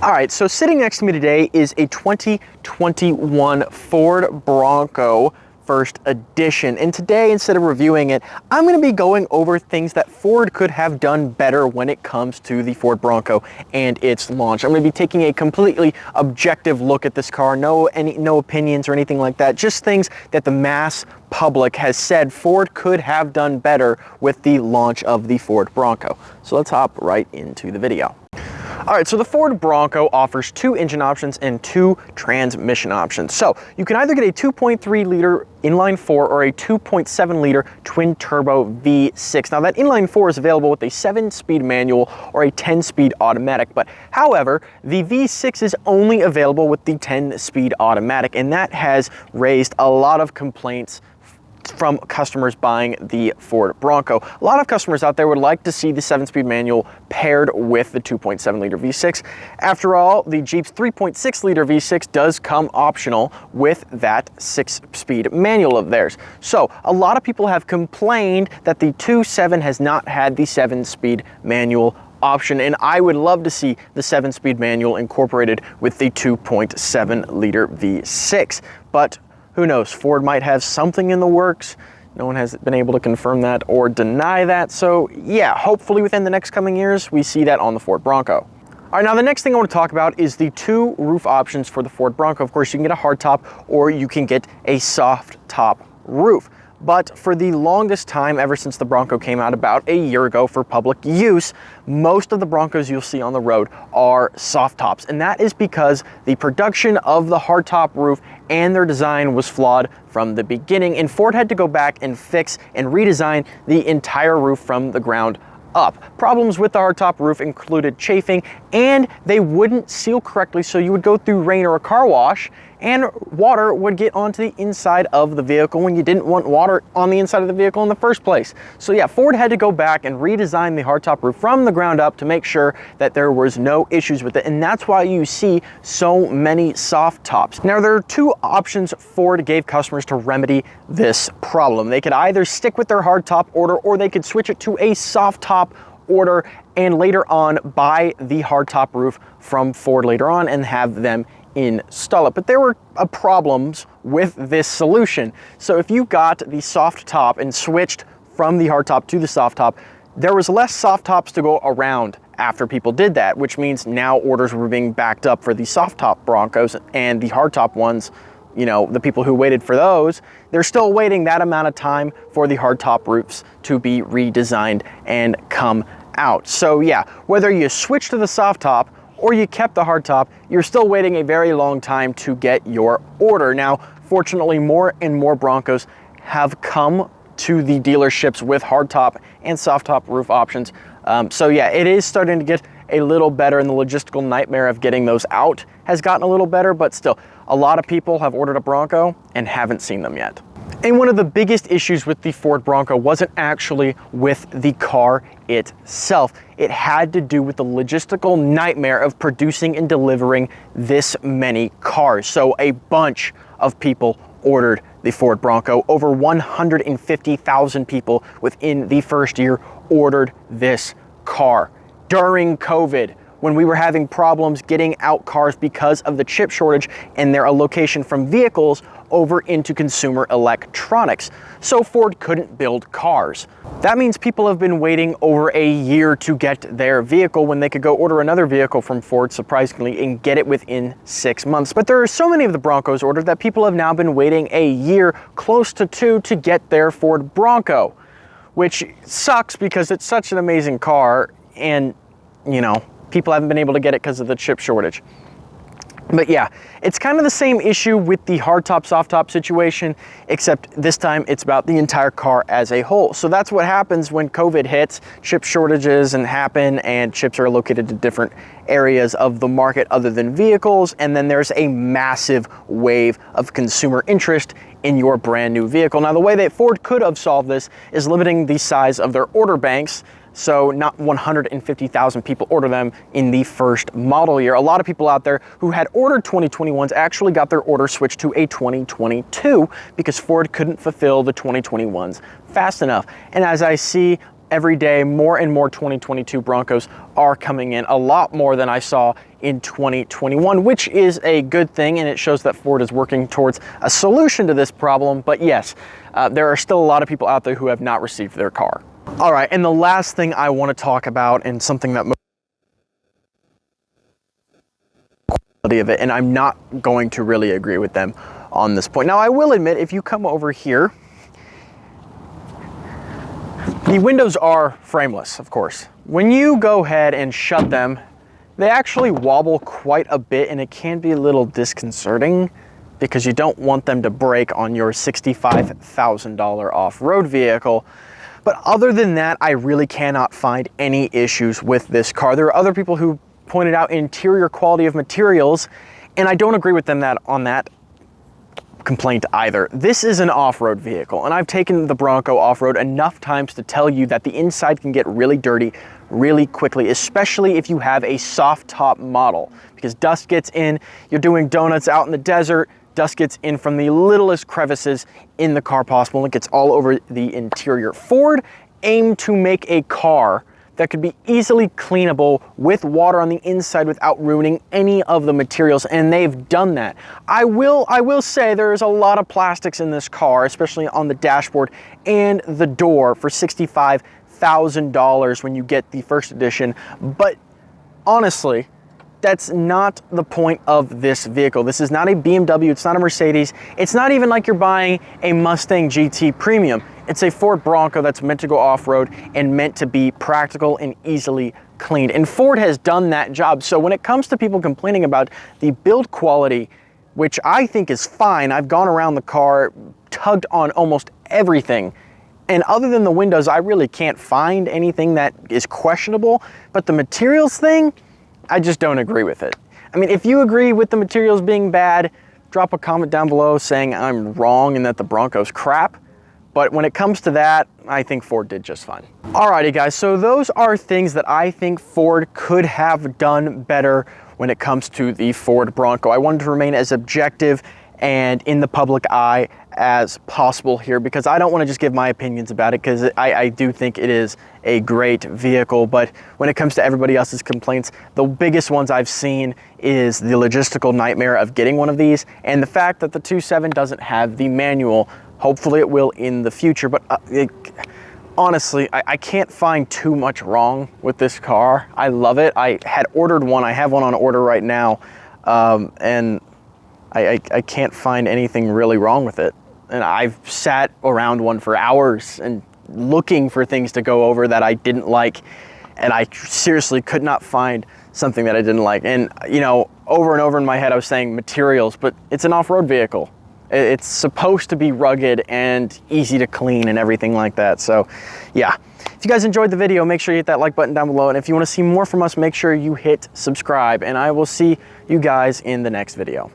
All right, so sitting next to me today is a 2021 Ford Bronco First Edition. And today, instead of reviewing it, I'm going to be going over things that Ford could have done better when it comes to the Ford Bronco and its launch. I'm going to be taking a completely objective look at this car, no opinions or anything like that, just things that the mass public has said Ford could have done better with the launch of the Ford Bronco. So let's hop right into the video. All right, so the Ford Bronco offers 2 engine options and 2 transmission options. So you can either get a 2.3 liter inline-4 or a 2.7 liter twin-turbo V6. Now that inline-4 is available with a 7-speed manual or a 10-speed automatic, but however, the V6 is only available with the 10-speed automatic, and that has raised a lot of complaints from customers buying the Ford Bronco. A lot of customers out there would like to see the 7-speed manual paired with the 2.7 liter V6. After all, the Jeep's 3.6 liter V6 does come optional with that 6-speed manual of theirs. So a lot of people have complained that the 2.7 has not had the 7-speed manual option, and I would love to see the 7-speed manual incorporated with the 2.7 liter V6. But who knows, Ford might have something in the works. No one has been able to confirm that or deny that. So yeah, hopefully within the next coming years, we see that on the Ford Bronco. All right, now the next thing I want to talk about is the 2 roof options for the Ford Bronco. Of course, you can get a hardtop or you can get a soft top roof. But for the longest time, ever since the Bronco came out about a year ago for public use, most of the Broncos you'll see on the road are soft tops. And that is because the production of the hardtop roof and their design was flawed from the beginning. And Ford had to go back and fix and redesign the entire roof from the ground up. Problems with the hardtop roof included chafing, and they wouldn't seal correctly, so you would go through rain or a car wash and water would get onto the inside of the vehicle when you didn't want water on the inside of the vehicle in the first place. So yeah, Ford had to go back and redesign the hardtop roof from the ground up to make sure that there was no issues with it, and that's why you see so many soft tops. Now there are 2 options Ford gave customers to remedy this problem. They could either stick with their hardtop order or they could switch it to a soft top order and later on buy the hardtop roof from Ford later on and have them install it. But there were problems with this solution. So if you got the soft top and switched from the hardtop to the soft top, there was less soft tops to go around after people did that, which means now orders were being backed up for the soft top Broncos, and the hardtop ones, you know, the people who waited for those, they're still waiting that amount of time for the hardtop roofs to be redesigned and come out. So yeah, whether you switch to the soft top or you kept the hardtop, you're still waiting a very long time to get your order. Now, fortunately, more and more Broncos have come to the dealerships with hardtop and soft top roof options. So yeah, it is starting to get a little better, and the logistical nightmare of getting those out has gotten a little better, but still, a lot of people have ordered a Bronco and haven't seen them yet. And one of the biggest issues with the Ford Bronco wasn't actually with the car itself. It had to do with the logistical nightmare of producing and delivering this many cars. So a bunch of people ordered the Ford Bronco. Over 150,000 people within the first year ordered this car. During COVID, when we were having problems getting out cars because of the chip shortage and their allocation from vehicles over into consumer electronics. So Ford couldn't build cars. That means people have been waiting over a year to get their vehicle when they could go order another vehicle from Ford, surprisingly, and get it within 6 months. But there are so many of the Broncos ordered that people have now been waiting a year, close to 2, to get their Ford Bronco, which sucks because it's such an amazing car, and you know, people haven't been able to get it because of the chip shortage. But yeah, it's kind of the same issue with the hardtop, soft top situation, except this time it's about the entire car as a whole. So that's what happens when COVID hits, chip shortages happen, and chips are located to different areas of the market other than vehicles, and then there's a massive wave of consumer interest in your brand new vehicle. Now, the way that Ford could have solved this is limiting the size of their order banks, so not 150,000 people order them in the first model year. A lot of people out there who had ordered 2021s actually got their order switched to a 2022 because Ford couldn't fulfill the 2021s fast enough. And as I see every day, more and more 2022 Broncos are coming in, a lot more than I saw in 2021, which is a good thing, and it shows that Ford is working towards a solution to this problem. But yes, there are still a lot of people out there who have not received their car. All right, and the last thing I want to talk about, and something that quality of it, and I'm not going to really agree with them on this point. Now, I will admit, if you come over here, the windows are frameless, of course. When you go ahead and shut them, they actually wobble quite a bit, and it can be a little disconcerting because you don't want them to break on your $65,000 off-road vehicle. But other than that, I really cannot find any issues with this car. There are other people who pointed out interior quality of materials, and I don't agree with them on that complaint either. This is an off-road vehicle, and I've taken the Bronco off-road enough times to tell you that the inside can get really dirty really quickly, especially if you have a soft top model, because dust gets in. You're doing donuts out in the desert, dust gets in from the littlest crevices in the car possible, and it gets all over the interior. Ford aimed to make a car that could be easily cleanable with water on the inside without ruining any of the materials, and they've done that. I will say there's a lot of plastics in this car, especially on the dashboard and the door, for $65,000 when you get the first edition, but honestly, that's not the point of this vehicle. This is not a BMW, it's not a Mercedes, it's not even like you're buying a Mustang GT Premium. It's a Ford Bronco that's meant to go off-road and meant to be practical and easily cleaned. And Ford has done that job. So when it comes to people complaining about the build quality, which I think is fine, I've gone around the car, tugged on almost everything, and other than the windows, I really can't find anything that is questionable. But the materials thing, I just don't agree with it. I mean, if you agree with the materials being bad, drop a comment down below saying I'm wrong and that the Bronco's crap. But when it comes to that, I think Ford did just fine. Alrighty guys, so those are things that I think Ford could have done better when it comes to the Ford Bronco. I wanted to remain as objective and in the public eye as possible here, because I don't want to just give my opinions about it, because I do think it is a great vehicle. But when it comes to everybody else's complaints, the biggest ones I've seen is the logistical nightmare of getting one of these, and the fact that the 2.7 doesn't have the manual. Hopefully it will in the future, but honestly, I can't find too much wrong with this car. I love it. I had ordered one. I have one on order right now, and I can't find anything really wrong with it. And I've sat around one for hours and looking for things to go over that I didn't like, and I seriously could not find something that I didn't like. And you know, over and over in my head I was saying materials, but it's an off-road vehicle. It's supposed to be rugged and easy to clean and everything like that. So yeah, if you guys enjoyed the video, make sure you hit that like button down below, and if you want to see more from us, make sure you hit subscribe, and I will see you guys in the next video.